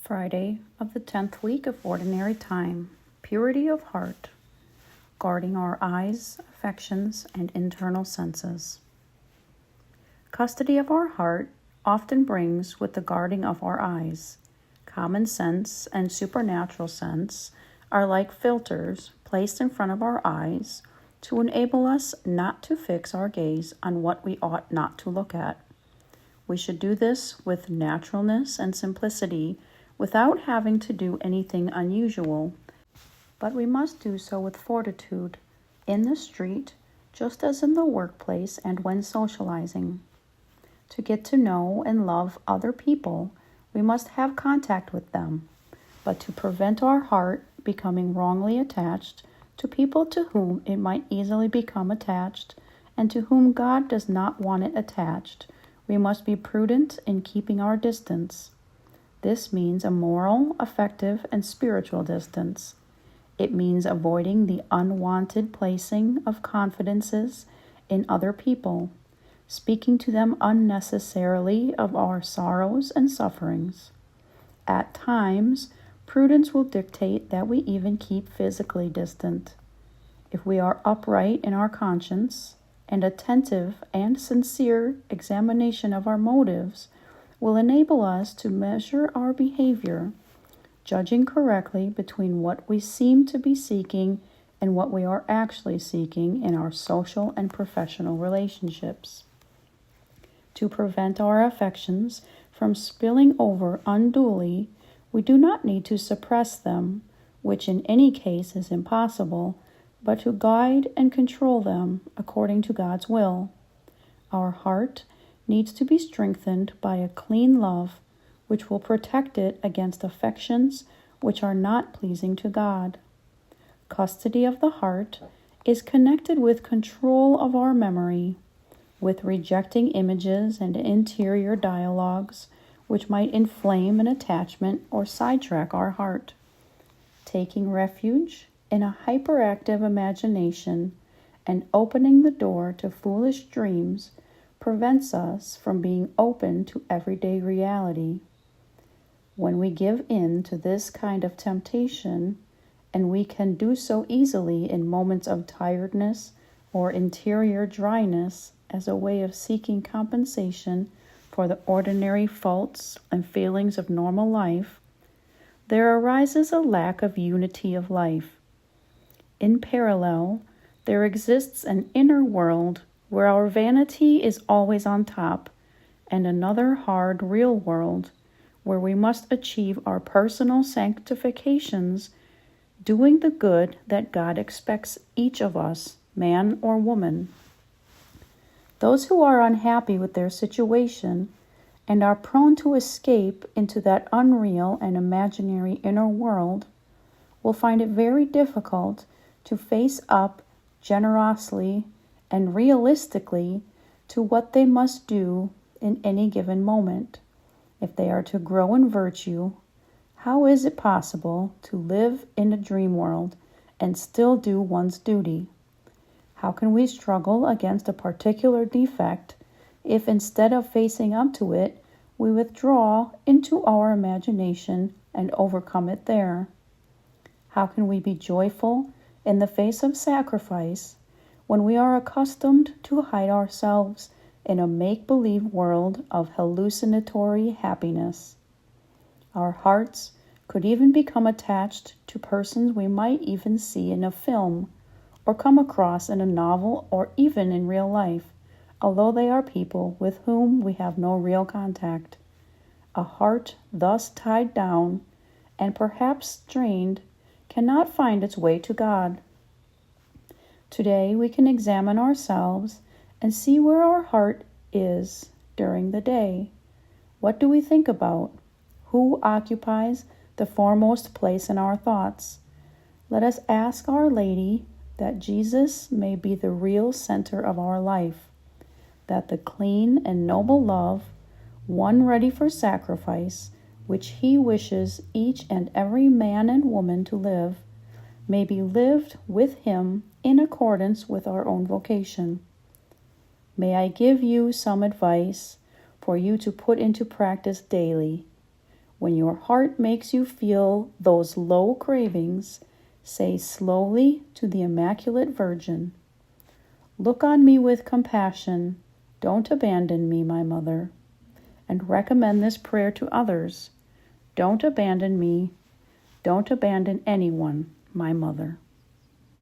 Friday of the 10th week of Ordinary Time. Purity of heart, guarding our eyes, affections, and internal senses. Custody of our heart often brings with the guarding of our eyes. Common sense and supernatural sense are like filters placed in front of our eyes to enable us not to fix our gaze on what we ought not to look at. We should do this with naturalness and simplicity without having to do anything unusual, but we must do so with fortitude in the street, just as in the workplace and when socializing. To get to know and love other people, we must have contact with them, but to prevent our heart becoming wrongly attached to people to whom it might easily become attached and to whom God does not want it attached, we must be prudent in keeping our distance. This means a moral, affective, and spiritual distance. It means avoiding the unwanted placing of confidences in other people, speaking to them unnecessarily of our sorrows and sufferings. At times, prudence will dictate that we even keep physically distant. If we are upright in our conscience, and attentive and sincere examination of our motives will enable us to measure our behavior, judging correctly between what we seem to be seeking and what we are actually seeking in our social and professional relationships. To prevent our affections from spilling over unduly, we do not need to suppress them, which in any case is impossible, but to guide and control them according to God's will. Our heart needs to be strengthened by a clean love, which will protect it against affections which are not pleasing to God. Custody of the heart is connected with control of our memory, with rejecting images and interior dialogues which might inflame an attachment or sidetrack our heart. Taking refuge in a hyperactive imagination and opening the door to foolish dreams prevents us from being open to everyday reality. When we give in to this kind of temptation, and we can do so easily in moments of tiredness or interior dryness as a way of seeking compensation for the ordinary faults and failings of normal life, there arises a lack of unity of life. In parallel, there exists an inner world where our vanity is always on top, and another hard, real world where we must achieve our personal sanctifications, doing the good that God expects each of us, man or woman. Those who are unhappy with their situation and are prone to escape into that unreal and imaginary inner world will find it very difficult to face up generously and realistically to what they must do in any given moment. If they are to grow in virtue, how is it possible to live in a dream world and still do one's duty? How can we struggle against a particular defect if instead of facing up to it, we withdraw into our imagination and overcome it there? How can we be joyful in the face of sacrifice when we are accustomed to hide ourselves in a make-believe world of hallucinatory happiness? Our hearts could even become attached to persons we might even see in a film or come across in a novel or even in real life, although they are people with whom we have no real contact. A heart thus tied down and perhaps strained cannot find its way to God. Today we can examine ourselves and see where our heart is during the day. What do we think about? Who occupies the foremost place in our thoughts? Let us ask Our Lady that Jesus may be the real center of our life, that the clean and noble love, one ready for sacrifice, which He wishes each and every man and woman to live, may be lived with Him in accordance with our own vocation. May I give you some advice for you to put into practice daily. When your heart makes you feel those low cravings, say slowly to the Immaculate Virgin, "Look on me with compassion. Don't abandon me, my mother." And recommend this prayer to others. Don't abandon me. Don't abandon anyone, my mother.